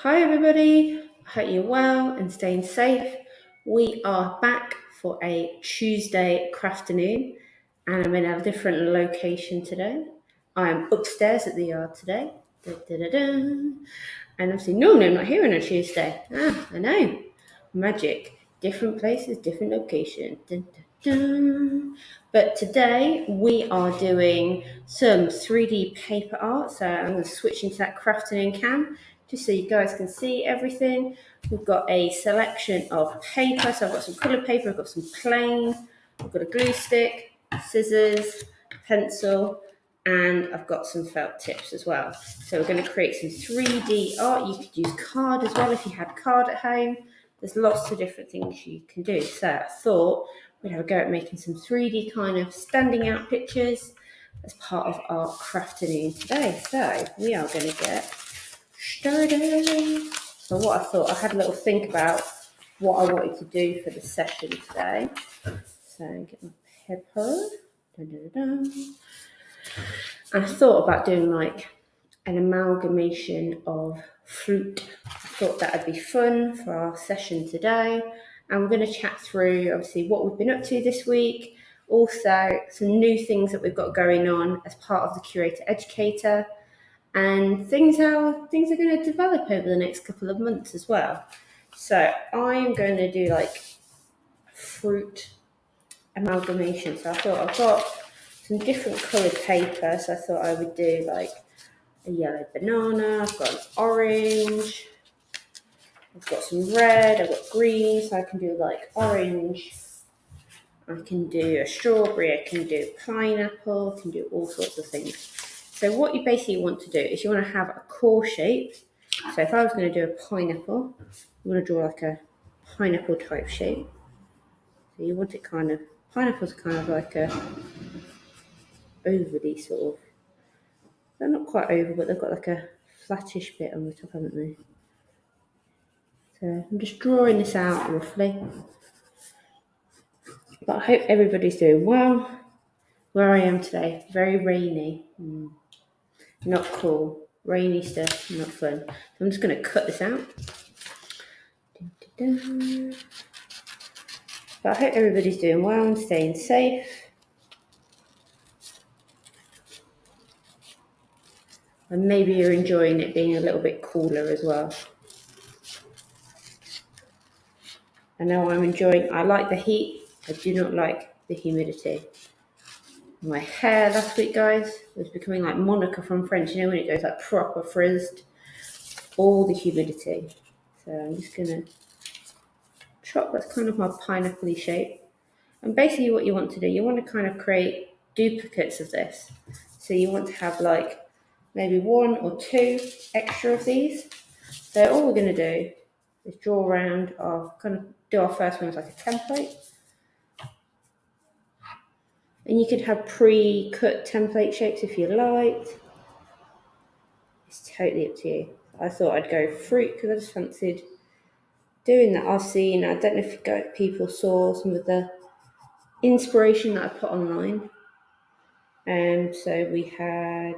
Hi everybody, I hope you're well and staying safe. We are back for a Tuesday Crafternoon and I'm in a different location today. I'm upstairs at the yard today. And obviously normally I'm not here on a Tuesday. I know. Magic. Different places, different location. Dun, dun, dun. But today we are doing some 3D paper art. So I'm going to switch into that Crafternoon cam just so you guys can see everything. We've got a selection of paper. So I've got some coloured paper, I've got some plain, I've got a glue stick, scissors, pencil, and I've got some felt tips as well. So we're going to create some 3D art. You could use card as well if you had card at home. There's lots of different things you can do. So I thought we'd have a go at making some 3D kind of standing out pictures as part of our Crafternoon today. So we are going to get started. So what I thought, I had a little think about what I wanted to do for the session today. So get my paper. And I thought about doing like an amalgamation of fruit. I thought that would be fun for our session today. And we're going to chat through obviously what we've been up to this week, also some new things that we've got going on as part of the Curator-Educator, and how things are going to develop over the next couple of months as well. So I'm going to do like fruit amalgamation. So I thought I've got some different coloured paper, so I thought I would do like a yellow banana, I've got an orange, I've got some red, I've got green, so I can do like orange, I can do a strawberry, I can do pineapple, I can do all sorts of things. So what you basically want to do is you want to have a core shape. So if I was going to do a pineapple, you want to draw like a pineapple type shape. So you want it kind of, pineapples are kind of like a ovally sort of, they're not quite oval, but they've got like a flattish bit on the top, haven't they? So I'm just drawing this out roughly. But I hope everybody's doing well. Where I am today, very rainy. Not cool. Rainy stuff, not fun. So I'm just going to cut this out. But I hope everybody's doing well and staying safe. And maybe you're enjoying it being a little bit cooler as well. I know I like the heat. I do not like the humidity. My hair last week, guys, was becoming like Monica from Friends. You know when it goes like proper frizzed? All the humidity. So I'm just going to chop. That's kind of my pineapple-y shape. And basically what you want to do, you want to kind of create duplicates of this. So you want to have like maybe 1 or 2 extra of these. So all we're going to do is draw around our first one as like a template. And you could have pre-cut template shapes if you liked. It's totally up to you. I thought I'd go fruit because I just fancied doing that. I don't know if people saw some of the inspiration that I put online. So we had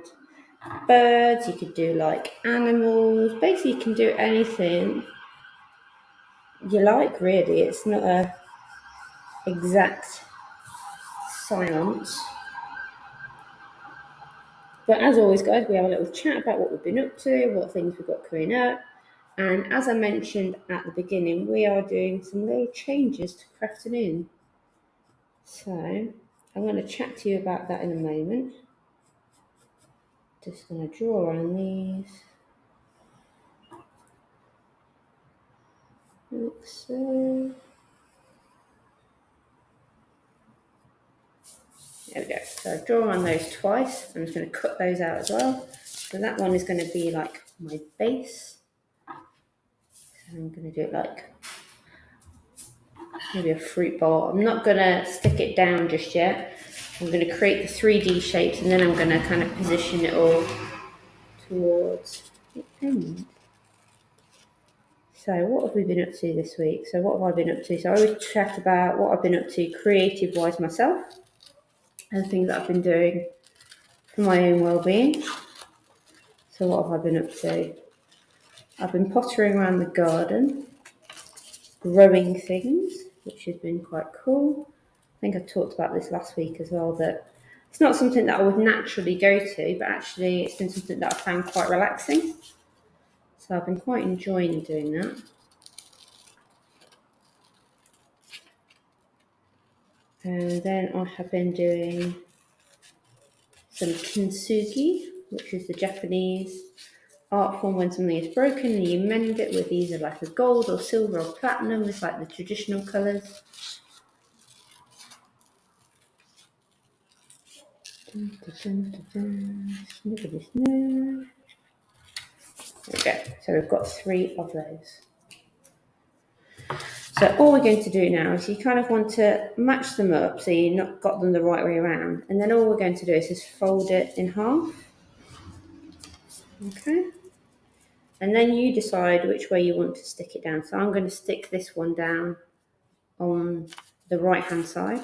birds, you could do like animals. Basically, you can do anything you like, really. It's not a exact science. But as always, guys, we have a little chat about what we've been up to, what things we've got coming up. And as I mentioned at the beginning, we are doing some little changes to Crafternoon. So I'm going to chat to you about that in a moment. Just going to draw on these. Like so. There we go. So I've drawn on those twice. I'm just going to cut those out as well. So that one is going to be like my base. So I'm going to do it like maybe a fruit bowl. I'm not going to stick it down just yet. I'm going to create the 3D shapes and then I'm going to kind of position it all towards the end. So what have we been up to this week? So what have I been up to? So I always chat about what I've been up to creative-wise myself and things that I've been doing for my own well-being. So what have I been up to? I've been pottering around the garden, growing things, which has been quite cool. I think I talked about this last week as well, that it's not something that I would naturally go to, but actually it's been something that I found quite relaxing. So I've been quite enjoying doing that. And then I have been doing some kintsugi, which is the Japanese art form when something is broken and you mend it with either like a gold or silver or platinum with like the traditional colours. There we go. So we've got 3 of those. So all we're going to do now is you kind of want to match them up so you've not got them the right way around. And then all we're going to do is just fold it in half. Okay. And then you decide which way you want to stick it down. So I'm going to stick this one down on the right hand side.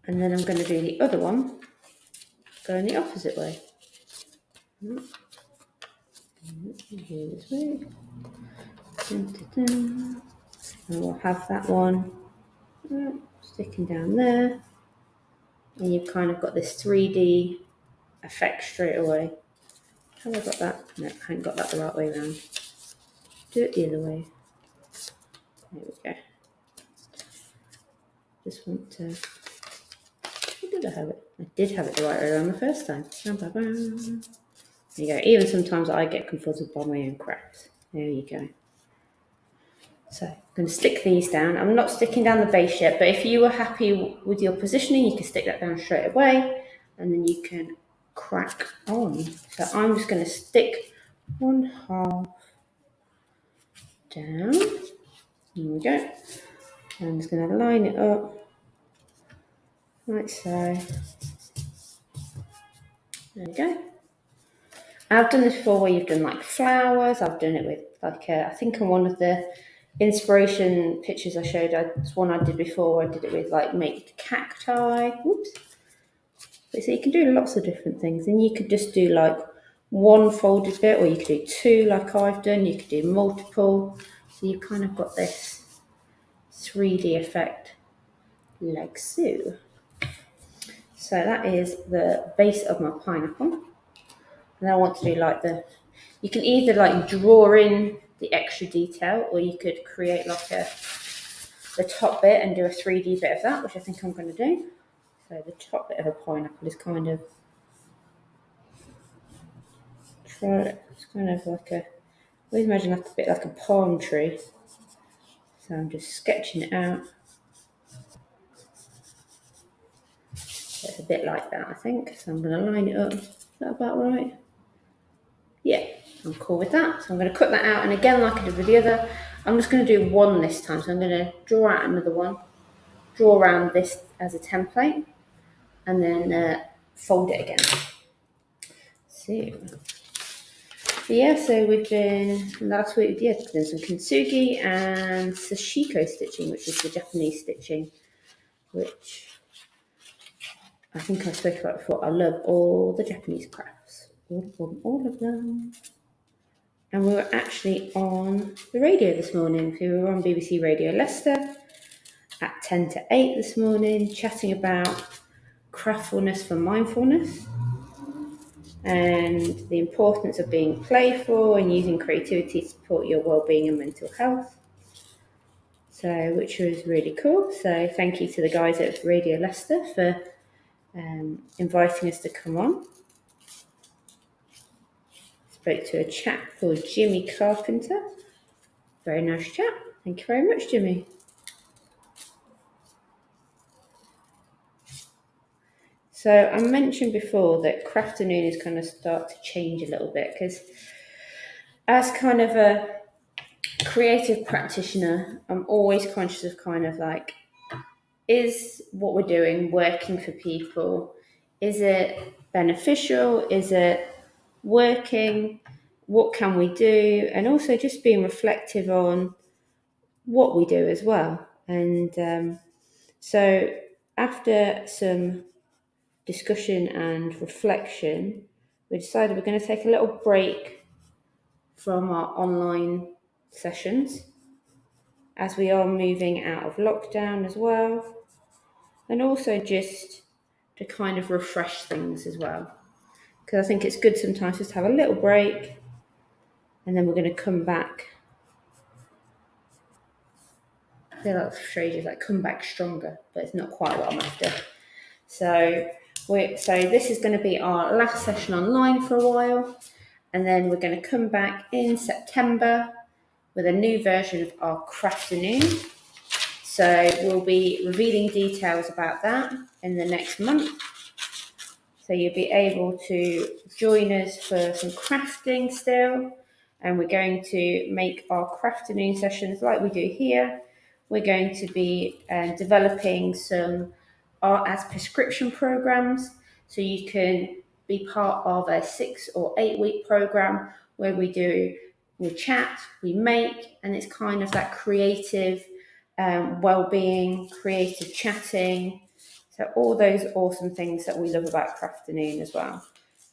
And then I'm going to do the other one going the opposite way. This way. And we'll have that one sticking down there. And you've kind of got this 3D effect straight away. Have I got that? No, I haven't got that the right way around. Do it the other way. There we go. Just want to... Did I have it? I did have it the right way around the first time. There you go. Even sometimes I get confuzzled by my own crafts. There you go. So I'm going to stick these down. I'm not sticking down the base yet, but if you were happy with your positioning, you can stick that down straight away and then you can crack on. So I'm just going to stick one half down. There we go. I'm just going to line it up like so. There we go. I've done this before where you've done like flowers. I've done it with like I think on one of the inspiration pictures I showed, it's one I did before. I did it with like make cacti. Oops. But so you can do lots of different things, and you could just do like one folded bit, or you could do 2 like I've done. You could do multiple. So you've kind of got this 3D effect like so. So that is the base of my pineapple. And then I want to do like you can either like draw in the extra detail, or you could create like the top bit and do a 3D bit of that, which I think I'm going to do. So the top bit of a pineapple is kind of, it's kind of like I always imagine like a bit like a palm tree. So I'm just sketching it out. So it's a bit like that, I think. So I'm going to line it up. Is that about right? Yeah, I'm cool with that. So I'm going to cut that out. And again, like I did with the other, I'm just going to do one this time. So I'm going to draw out another one, draw around this as a template, and then fold it again. So yeah, so we've been, last week, done some kintsugi and sashiko stitching, which is the Japanese stitching, which I think I spoke about before. I love all the Japanese crafts, all of them. And we were actually on the radio this morning. We were on BBC Radio Leicester at 10 to 8 this morning, chatting about craftfulness for mindfulness and the importance of being playful and using creativity to support your well-being and mental health. So, which was really cool. So thank you to the guys at Radio Leicester for inviting us to come on. Spoke to a chap called Jimmy Carpenter. Very nice chap. Thank you very much, Jimmy. So I mentioned before that Crafternoon is going to start to change a little bit, because as kind of a creative practitioner, I'm always conscious of kind of like, is what we're doing working for people? Is it beneficial? Is it working? What can we do? And also just being reflective on what we do as well. And so after some discussion and reflection, we decided we're going to take a little break from our online sessions as we are moving out of lockdown as well, and also just to kind of refresh things as well, because I think it's good sometimes just to have a little break, and then we're going to come back. I feel like phrase is like come back stronger, but it's not quite what I'm after. So this is going to be our last session online for a while, and then we're going to come back in September with a new version of our Crafternoon. So we'll be revealing details about that in the next month. So you'll be able to join us for some crafting still, and we're going to make our Crafternoon sessions like we do here. We're going to be developing some art as prescription programs, so you can be part of a 6 or 8 week program where we chat, we make, and it's kind of that creative well-being, creative chatting. So all those awesome things that we love about Crafternoon as well.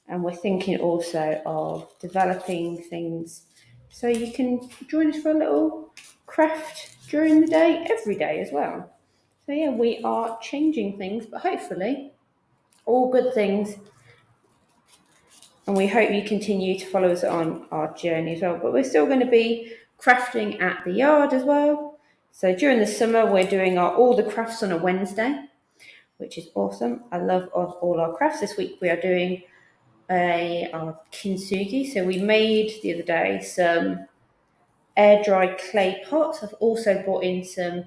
And we're thinking also of developing things so you can join us for a little craft during the day, every day as well. So yeah, we are changing things, but hopefully all good things. And we hope you continue to follow us on our journey as well. But we're still going to be crafting at the yard as well. So during the summer, we're doing all the crafts on a Wednesday, which is awesome. I love all our crafts. This week we are doing our kintsugi. So we made the other day some air dried clay pots. I've also brought in some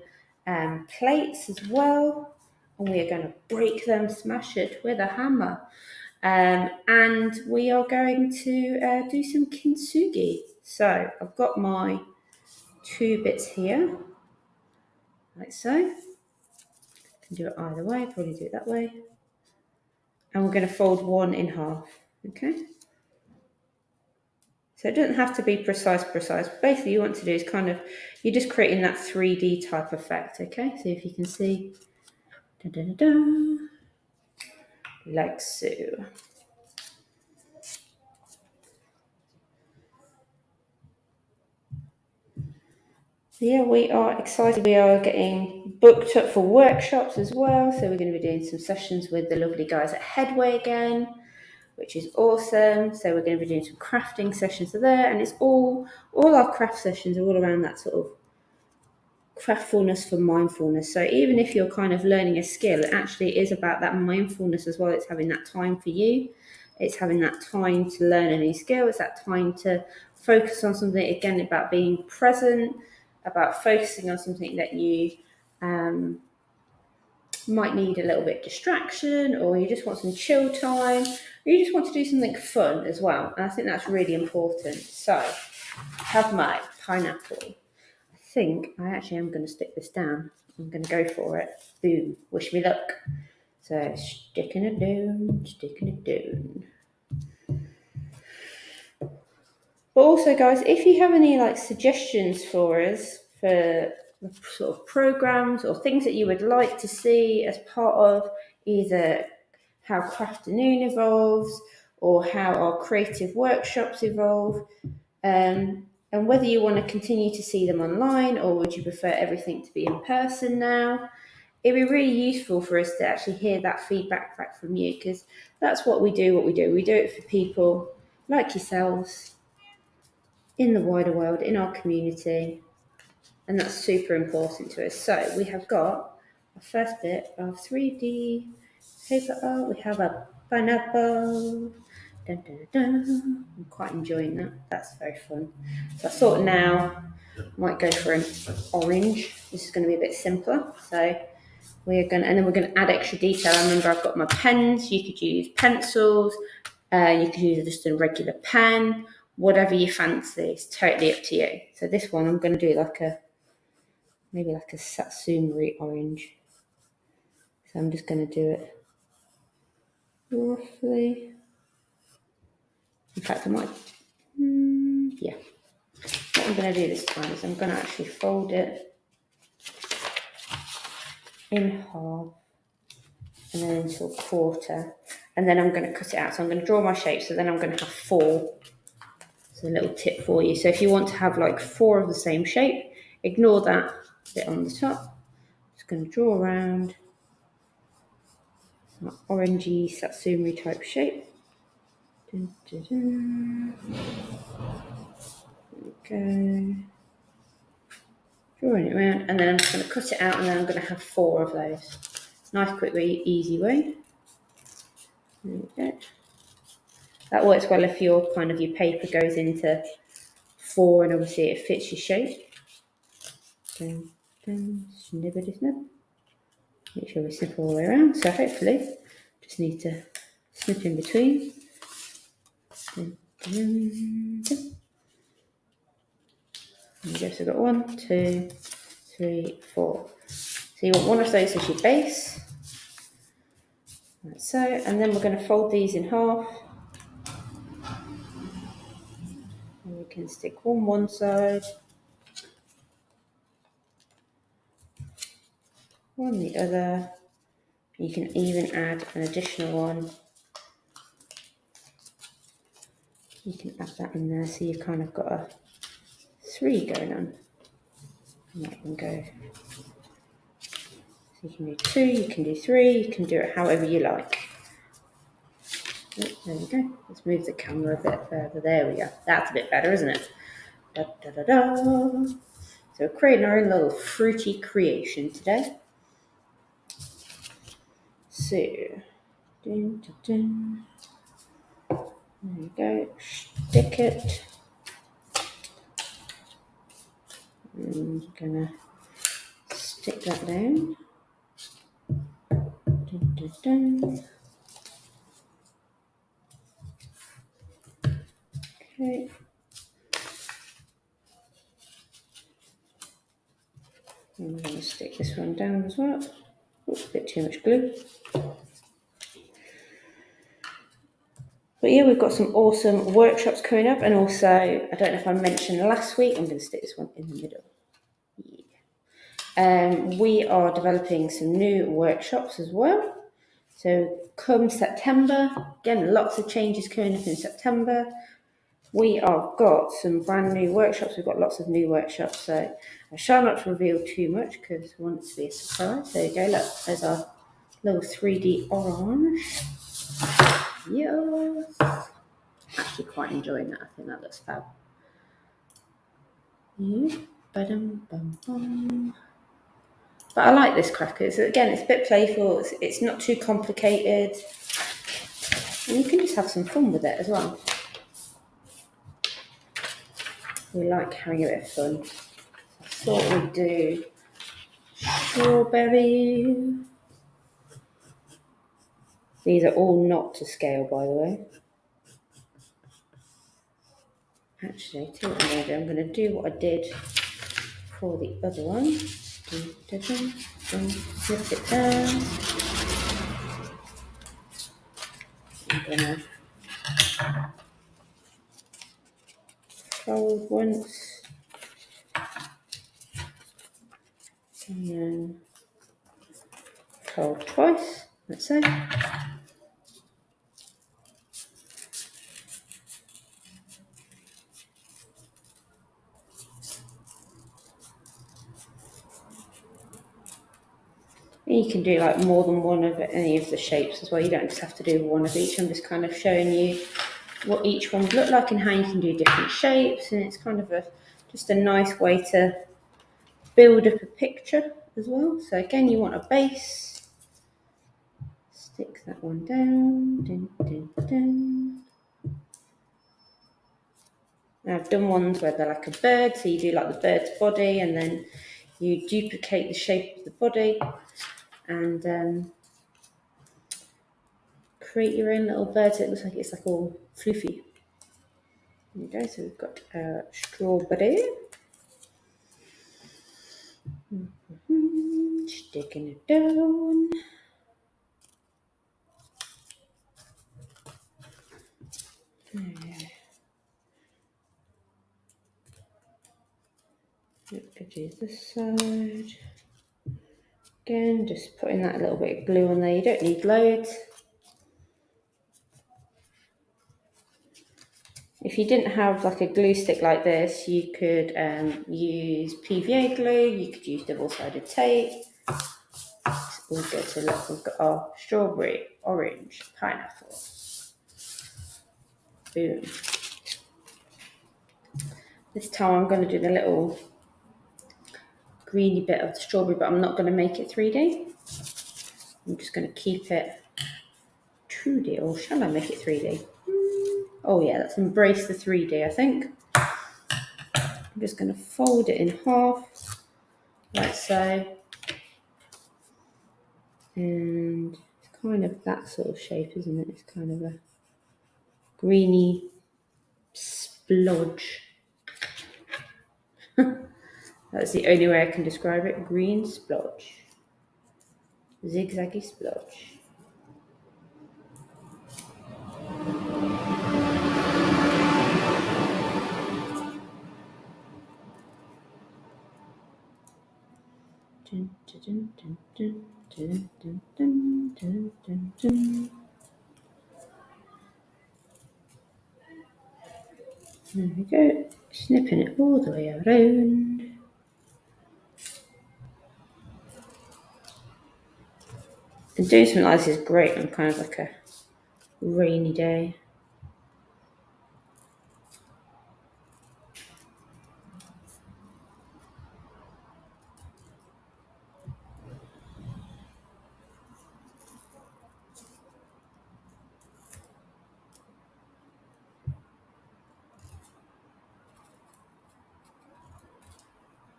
plates as well, and we are going to break them, smash it with a hammer. And we are going to do some kintsugi. So I've got my 2 bits here, like so. I can do it either way, probably do it that way. And we're going to fold one in half, okay? So it doesn't have to be precise. Basically, you want to do is you're just creating that 3D type effect, okay? So if you can see, like so. Yeah, we are excited. We are getting booked up for workshops as well. So we're going to be doing some sessions with the lovely guys at Headway again, which is awesome. So we're going to be doing some crafting sessions there, and it's all our craft sessions are all around that sort of craftfulness for mindfulness. So even if you're kind of learning a skill, it actually is about that mindfulness as well. It's having that time for you. It's having that time to learn a new skill. It's that time to focus on something, again, about being present, about focusing on something that you might need a little bit of distraction, or you just want some chill time, or you just want to do something fun as well. And I think that's really important. So I have my pineapple. I think I actually am going to stick this down. I'm going to go for it. Boom. Wish me luck. So sticking it down. But also, guys, if you have any suggestions for us for sort of programs or things that you would like to see as part of either how Crafternoon evolves or how our creative workshops evolve, and whether you want to continue to see them online or would you prefer everything to be in person now, it'd be really useful for us to actually hear that feedback back from you, because that's what we do. We do it for people like yourselves in the wider world, in our community, and that's super important to us. So we have got our first bit of 3D paper art. We have a pineapple. Dun, dun, dun. I'm quite enjoying that. That's very fun. So I thought now I might go for an orange. This is going to be a bit simpler. So we're going to, and then we're going to add extra detail. I remember I've got my pens. You could use pencils. You could use just a regular pen. Whatever you fancy, it's totally up to you. So this one I'm going to do maybe like a Satsumari orange. So I'm just going to do it roughly. In fact, I might, yeah. What I'm going to do this time is I'm going to actually fold it in half and then into a quarter. and then I'm going to cut it out. So I'm going to draw my shape, so then I'm going to have 4. So a little tip for you. So if you want to have like 4 of the same shape, ignore that bit on the top. Just going to draw around an orangey satsumi type shape. Dun, dun, dun. Okay. Drawing it around, and then I'm just going to cut it out, and then I'm going to have 4 of those. Nice, quick, easy way. There we go. That works well if your your paper goes into 4 and obviously it fits your shape. Dun, dun, snibbity snip. Make sure we snip all the way around. So hopefully, just need to snip in between. Dun, dun, dun. There we go. So I've got 1, 2, 3, 4. So you want one of those as your base. Like so, and then we're going to fold these in half. And we can stick one side, one the other. You can even add an additional one. You can add that in there, so you've kind of got a 3 going on. And that can go. So you can do 2, you can do 3, you can do it however you like. Oh, there we go. Let's move the camera a bit further. There we go. That's a bit better, isn't it? Da, da, da, da. So we're creating our own little fruity creation today. So, dun, dun, dun. There you go. Stick it. And I'm gonna stick that down. Dun, dun, dun. Okay. And we're going to stick this one down as well. Oops, a bit too much glue. But yeah, we've got some awesome workshops coming up, and also, I don't know if I mentioned last week, I'm going to stick this one in the middle. Yeah. We are developing some new workshops as well. So come September, again, lots of changes coming up in September. We have got some brand new workshops. We've got lots of new workshops, so I shall not reveal too much because I want it to be a surprise. There you go, look, there's our little 3D orange. Yes. Actually quite enjoying that. I think that looks fab. Yeah. Ba-dum-bum-bum. But I like this craft because, again, it's a bit playful. It's not too complicated. And you can just have some fun with it as well. We like having a bit of fun. I thought we'd do strawberry. These are all not to scale, by the way. Actually, I tell you what I'm going to do what I did for the other one. Flip it down. I'm going to fold once. And then fold twice. Let's say. And you can do like more than one of any of the shapes as well. You don't just have to do one of each. I'm just kind of showing you what each one would look like and how you can do different shapes. And it's kind of just a nice way to build up a picture as well. So again, you want a base. Stick that one down. Dun, dun, dun. Now I've done ones where they're like a bird, so you do like the bird's body, and then you duplicate the shape of the body, and create your own little bird. So it looks like it's like all floofy. There you go. So we've got a strawberry. Sticking it down. Could do this side. Again, just putting that little bit of glue on there. You don't need loads. If you didn't have like a glue stick like this, you could use PVA glue, you could use double-sided tape. It's all good. So look, we've got our strawberry, orange, pineapple. Boom. This time I'm going to do the little greeny bit of the strawberry, but I'm not going to make it 3D. I'm just going to keep it 2D, or shall I make it 3D? Oh yeah, let's embrace the 3D, I think. I'm just going to fold it in half, like so. And it's kind of that sort of shape, isn't it? It's kind of a greeny splodge. That's the only way I can describe it. Green splodge. Zigzaggy splodge. Dun, dun, dun, dun, dun, dun, dun, dun, dun, dun. There we go. Snipping it all the way around. And doing something like this is great on kind of like a rainy day.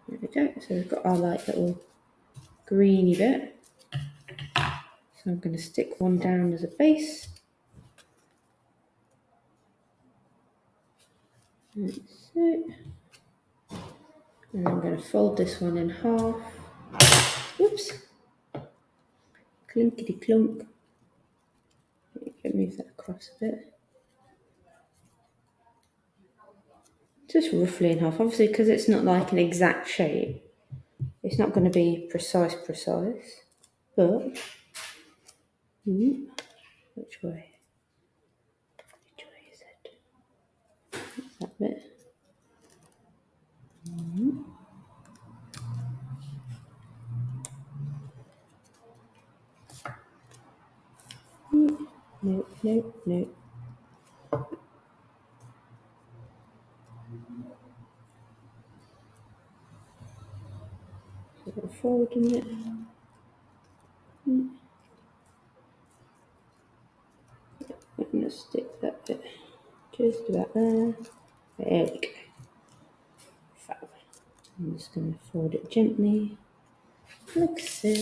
There we go. So we've got our like little greeny bit. So I'm going to stick one down as a base. That's it. And I'm going to fold this one in half. Whoops. Clunkety clunk. Move that across a bit. Just roughly in half. Obviously, because it's not like an exact shape, it's not going to be precise. But which way? Which way is it? That's that bit. No. So I'm folding it. I'm going to stick that bit just about there. There we go. Fab. I'm just going to fold it gently, like so.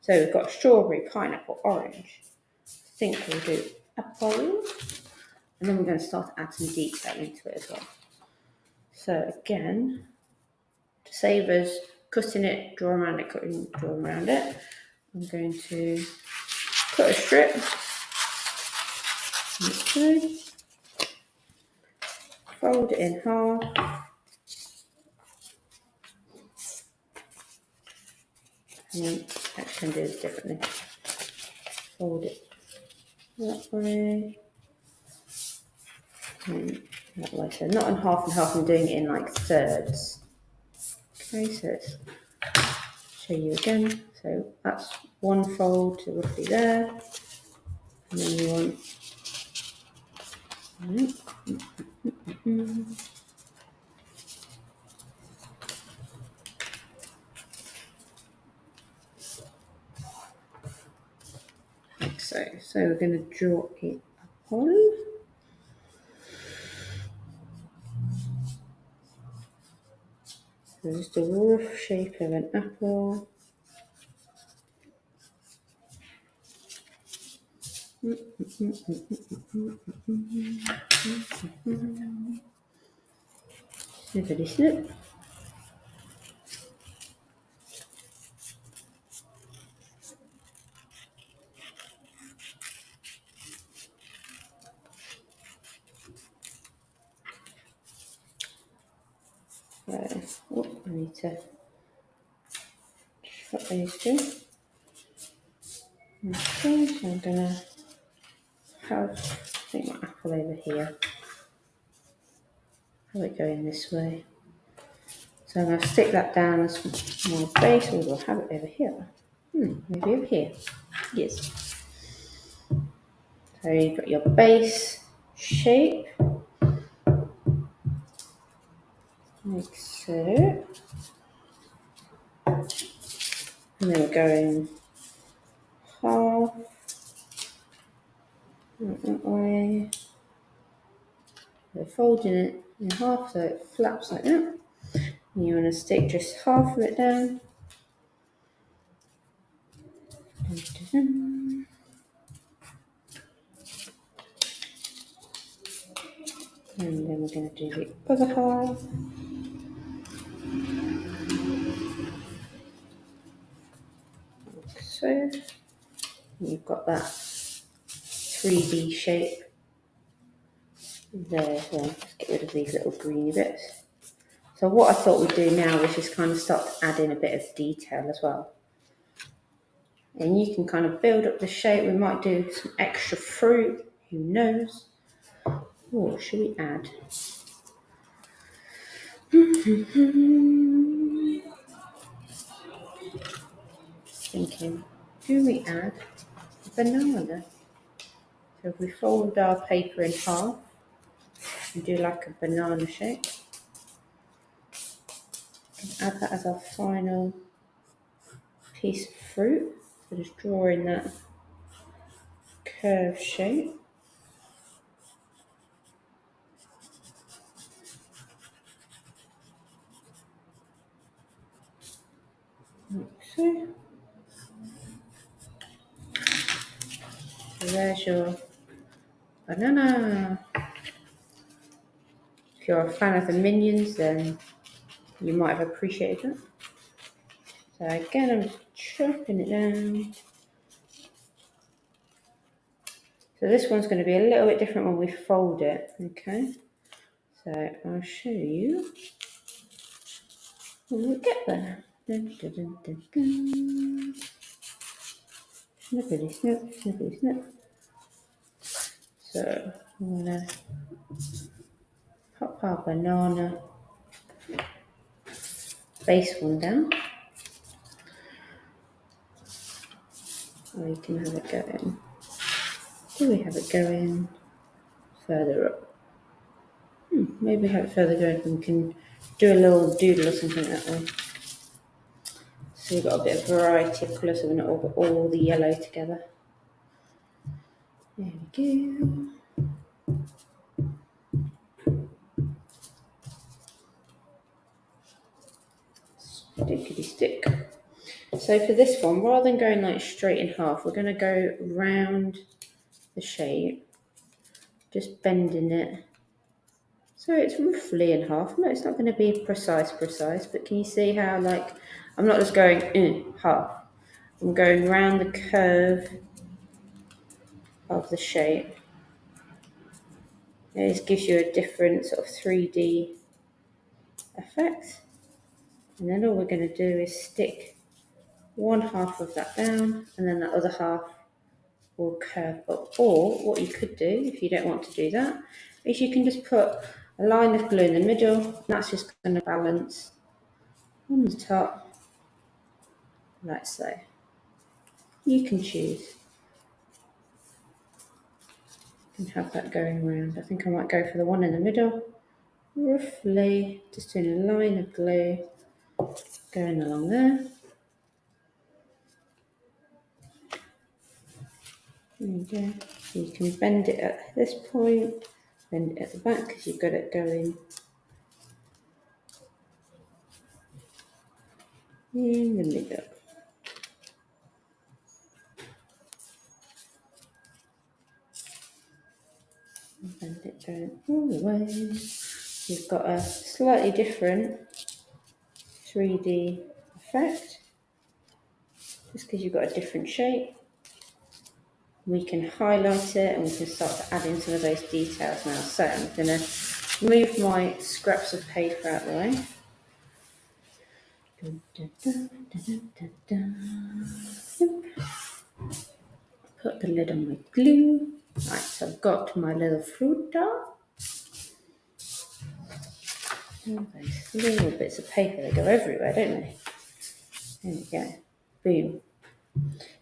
So we've got strawberry, pineapple, orange. I think we'll do apple. And then we're going to start to add some detail into it as well. So again, to save us cutting it, draw around it, draw around it, I'm going to cut a strip. Okay. Fold it in half. And then I can do this differently. Fold it that way. And that way. So not in half and half, I'm doing it in like thirds. Okay, so let's show you again. So that's one fold to roughly there. And then you want like so. So we're going to draw it upon. So just a rough shape of an apple. Snippety snip. I need to cut these two. Okay, so I'm gonna have, I think, my apple over here. Have it going this way. So I'm going to stick that down as my base, or do I have it over here? Maybe over here. Yes. So you've got your base shape, like so. And then we're going half that way. We're folding it in half so it flaps like that. And you want to stick just half of it down. And then we're going to do the other half. Like so. You've got that 3D shape there as well. Just get rid of these little greeny bits. So what I thought we'd do now is just kind of start to add in a bit of detail as well. And you can kind of build up the shape. We might do some extra fruit, who knows. What should we add? Thinking, do we add a banana? So if we fold our paper in half and do like a banana shape, and add that as our final piece of fruit. So just drawing that curved shape. Like so. So there's your banana. If you're a fan of the Minions, then you might have appreciated that. So again, I'm just chopping it down. So this one's going to be a little bit different when we fold it, okay? So I'll show you when we get there. Dun, dun, dun, dun, dun. Snippity snip, snippity snip. So I'm going to pop our banana base one down. Or you can have it going. Do we have it going further up? Maybe have it further going. We can do a little doodle or something that way. So we've got a bit of variety of colours, so we're not all the yellow together. There we go. Stickity stick. So for this one, rather than going like straight in half, we're going to go round the shape, just bending it. So it's roughly in half. No, it's not going to be precise, but can you see how, like, I'm not just going in half. I'm going round the curve of the shape. It just gives you a different sort of 3D effect. And then all we're going to do is stick one half of that down, and then the other half will curve up. Or what you could do, if you don't want to do that, is you can just put a line of glue in the middle, and that's just going to balance on the top, like so. You can choose. You can have that going around. I think I might go for the one in the middle, roughly just doing a line of glue going along there. There you go. So you can bend it at this point, bend it at the back because you've got it going in the middle. Bend it going all the way. You've got a slightly different 3D effect, just because you've got a different shape. We can highlight it and we can start to add in some of those details now. So I'm going to move my scraps of paper out of the way. Put the lid on my glue. Right, so I've got my little fruit dart. All those little bits of paper, they go everywhere, don't they? There we go. Boom.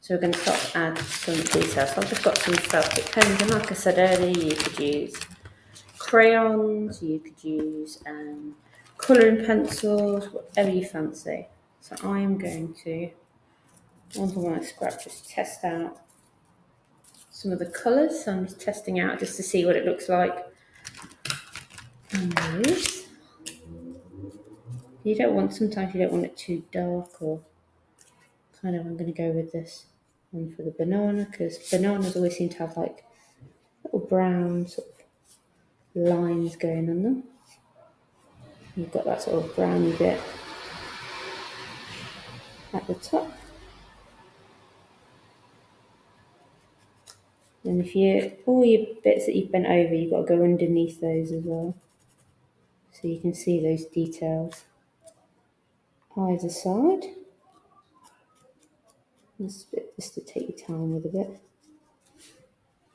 So we're going to start to add some details. So I've just got some felt tip pens, and like I said earlier, you could use crayons, you could use colouring pencils, whatever you fancy. So I am going to, onto my scrap, just test out some of the colours. So I'm just testing out just to see what it looks like on these. Sometimes you don't want it too dark, or kind of, I'm going to go with this one for the banana, because bananas always seem to have like little brown sort of lines going on them. You've got that sort of browny bit at the top. And all your bits that you've bent over, you've got to go underneath those as well. So you can see those details either side. Just to take your time with a bit.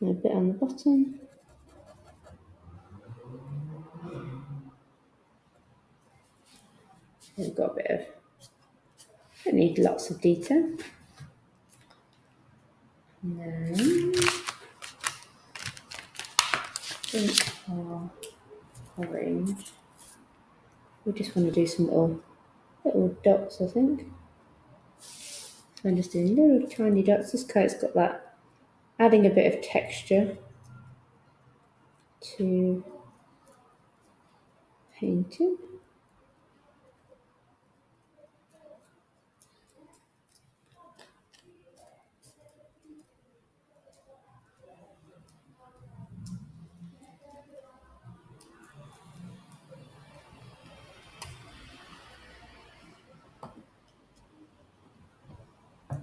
And a bit on the bottom. We've got a bit of, don't need lots of detail. And then I think our orange. We just want to do some little dots, I think. So I'm just doing little tiny dots. This coat's got that, adding a bit of texture to painting.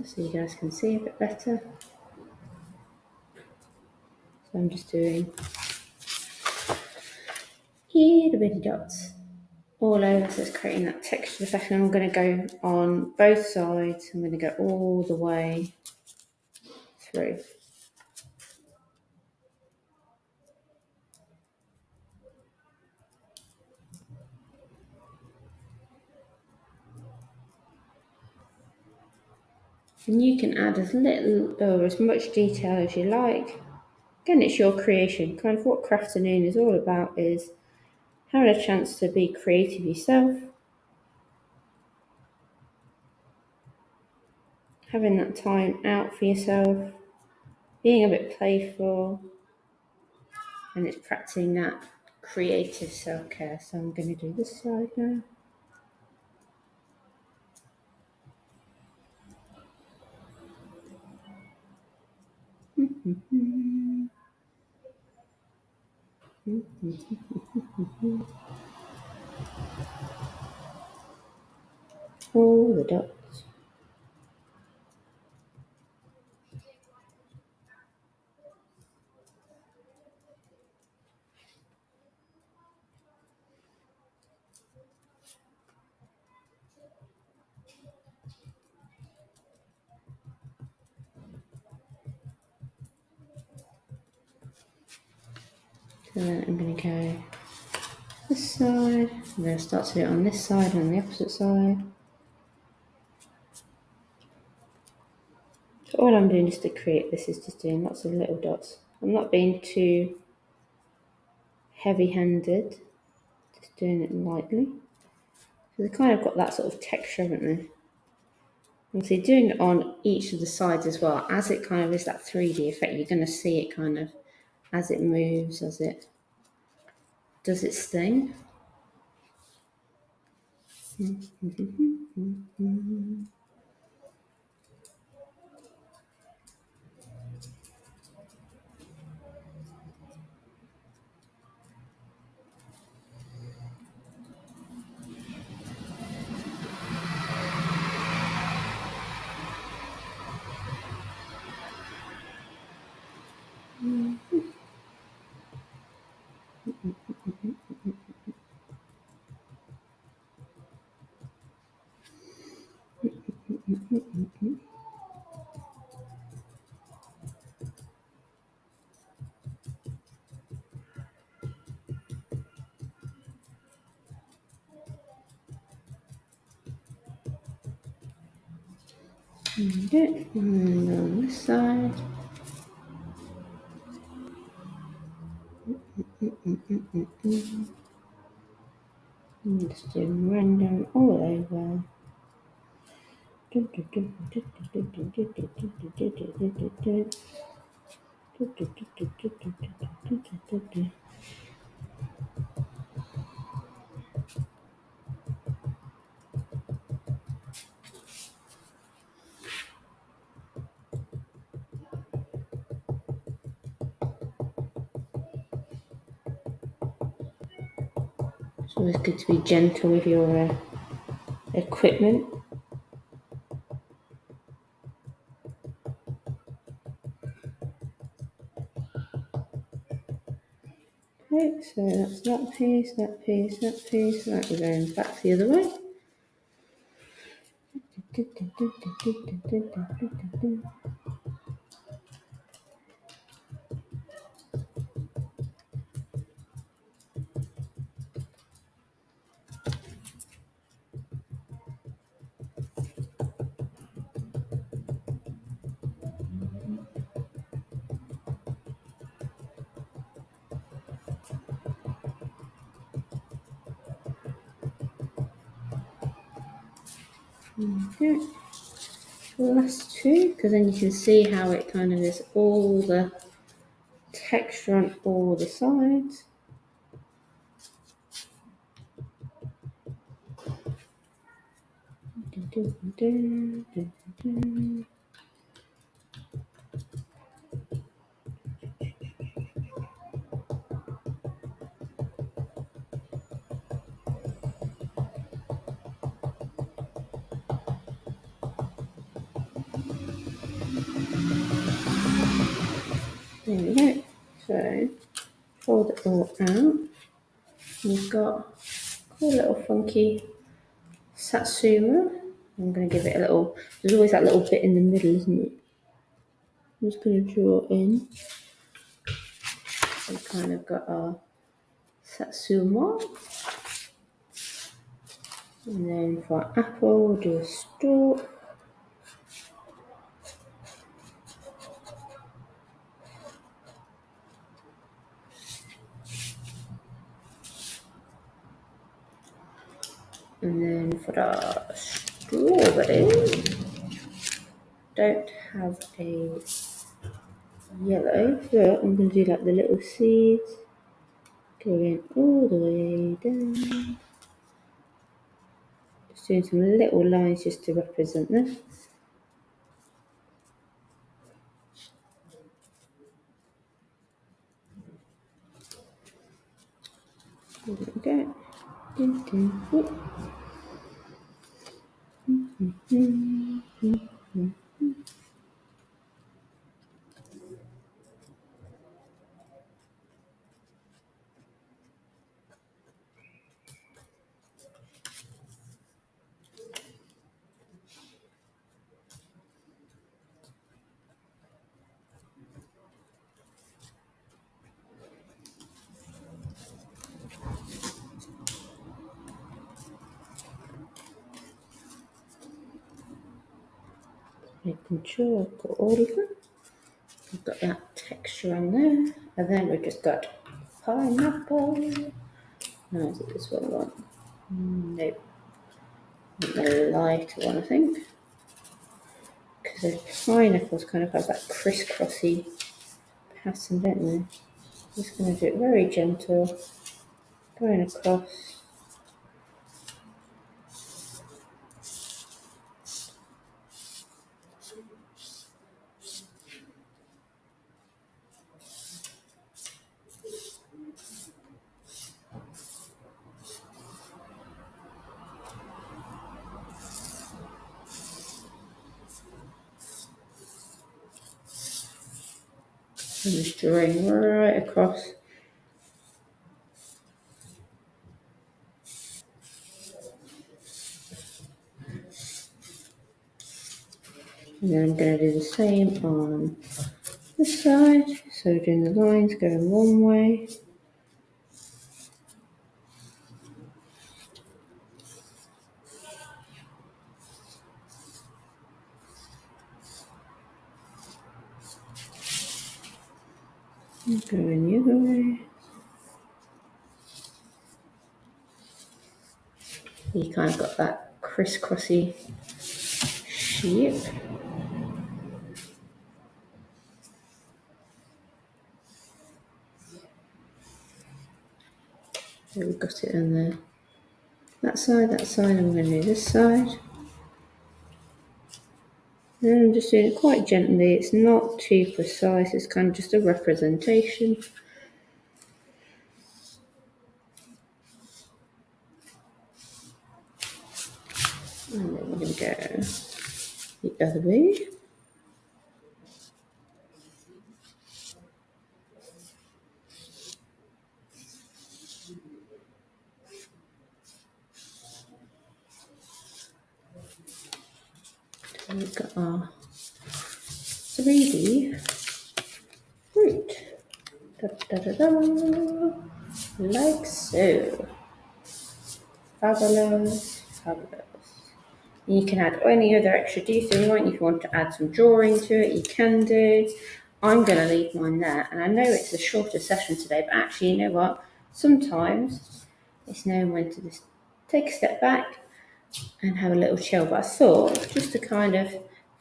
So you guys can see a bit better. So I'm just doing little bitty dots all over, so it's creating that texture effect. And I'm going to go on both sides. I'm going to go all the way through. And you can add as little or as much detail as you like. Again, it's your creation. Kind of what Crafternoon is all about is having a chance to be creative yourself, having that time out for yourself, being a bit playful, and it's practicing that creative self-care. So I'm going to do this side now. All the dots. So then I'm going to go this side. I'm going to start to do it on this side and on the opposite side. So all I'm doing just to create this is just doing lots of little dots. I'm not being too heavy-handed, just doing it lightly. So they kind of got that sort of texture, haven't they? Obviously doing it on each of the sides as well, as it kind of is that 3D effect, you're going to see it kind of as it moves, as it does its thing. Okay, and on this side. Just do random all over. It's always good to be gentle with your equipment. Okay, so that's that piece, that piece, that piece. Right, we're going back the other way. Okay, last two, because then you can see how it kind of is all the texture on all the sides. There we go. So fold it all out. We've got a little funky Satsuma. I'm going to give it a little, there's always that little bit in the middle, isn't it? I'm just going to draw in. We've kind of got our Satsuma. And then for our apple, we'll do a stalk. And then for our strawberry, don't have a yellow, but I'm going to do like the little seeds going all the way down. Just doing some little lines just to represent them. There we go. Making sure I've got all of them. I've got that texture on there. And then we've just got pineapple. No, is it this one? Nope. The lighter one, I think. Because the pineapples kind of have that crisscrossy pattern, don't they? I'm just going to do it very gentle. Going across. And just drawing right across. And then I'm going to do the same on this side. So doing the lines going one way. Going the other way. You kind of got that crisscrossy shape. So we've got it in there. That side, and we're going to do this side. And I'm just doing it quite gently. It's not too precise. It's kind of just a representation. And then we're going to go the other way. And we've got our 3D fruit. Da, da, da, da. Like so. Fabulous, fabulous. You can add any other extra detail you want. If you want to add some drawing to it, you can do. I'm going to leave mine there. And I know it's a shorter session today, but actually, you know what? Sometimes it's knowing when to just take a step back and have a little chill. But I thought, just to kind of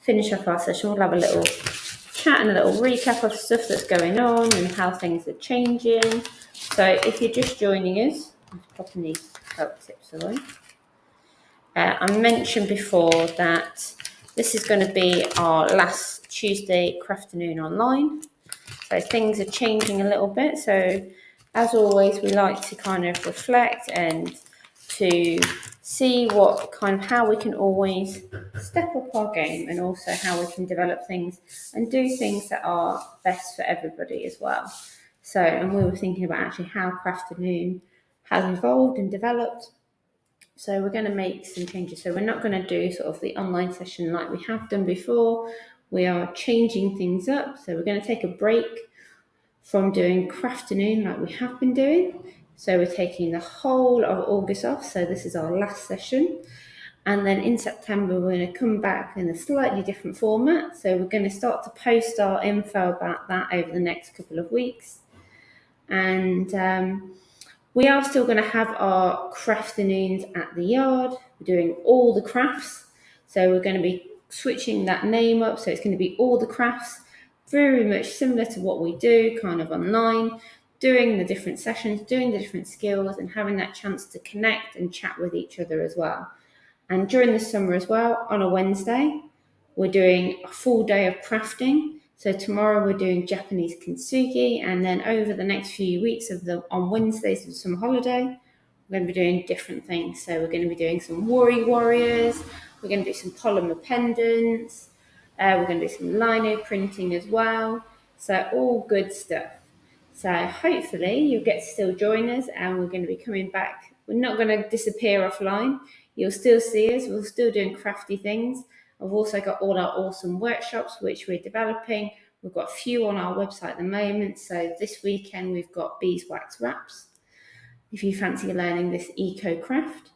finish up our session, we'll have a little chat and a little recap of stuff that's going on and how things are changing. So if you're just joining us, I'm popping these help tips away. I mentioned before that this is going to be our last Tuesday Crafternoon online. So things are changing a little bit. So as always, we like to kind of reflect and to see what kind of how we can always step up our game and also how we can develop things and do things that are best for everybody as well. So, and we were thinking about actually how Crafternoon has evolved and developed. So we're going to make some changes. So we're not going to do sort of the online session like we have done before. We are changing things up. So we're going to take a break from doing Crafternoon like we have been doing. So we're taking the whole of August off. So this is our last session. And then in September, we're going to come back in a slightly different format. So we're going to start to post our info about that over the next couple of weeks. And we are still going to have our Crafternoons at the yard. We're doing all the crafts. So we're going to be switching that name up. So it's going to be all the crafts, very much similar to what we do kind of online, doing the different sessions, doing the different skills and having that chance to connect and chat with each other as well. And during the summer as well, on a Wednesday, we're doing a full day of crafting. So tomorrow we're doing Japanese kintsugi, and then over the next few weeks on Wednesdays of some holiday, we're going to be doing different things. So we're going to be doing some warriors, we're going to do some polymer pendants, we're going to do some lino printing as well. So all good stuff. So hopefully you'll get to still join us, and we're going to be coming back. We're not going to disappear offline. You'll still see us. We're still doing crafty things. I've also got all our awesome workshops, which we're developing. We've got a few on our website at the moment. So this weekend, we've got beeswax wraps. If you fancy learning this eco craft,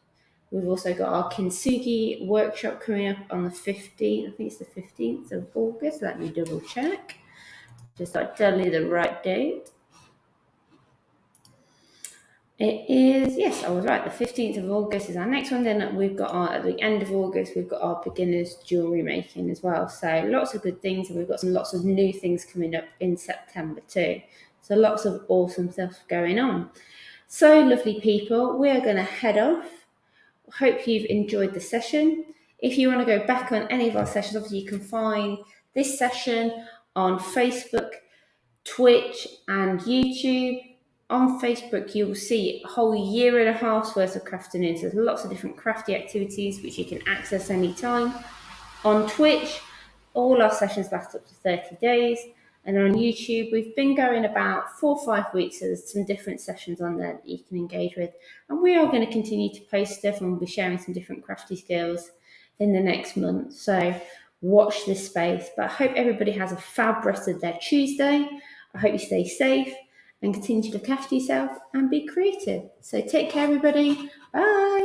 we've also got our kintsugi workshop coming up on the 15th. I think it's the 15th of August. Let me double check. Just like tell you the right date. It is, yes, I was right. The 15th of August is our next one. Then we've got at the end of August, we've got our beginners jewellery making as well. So lots of good things. And we've got lots of new things coming up in September too. So lots of awesome stuff going on. So lovely people, we are going to head off. Hope you've enjoyed the session. If you want to go back on any of our sessions, obviously you can find this session on Facebook, Twitch and YouTube. On Facebook, you will see a whole year and a half's worth of Crafternoon. So there's lots of different crafty activities which you can access anytime. On Twitch, all our sessions last up to 30 days. And on YouTube, we've been going about 4 or 5 weeks. So there's some different sessions on there that you can engage with. And we are going to continue to post stuff, and we'll be sharing some different crafty skills in the next month. So watch this space. But I hope everybody has a fab rest of their Tuesday. I hope you stay safe and continue to look after yourself and be creative. So take care, everybody. Bye.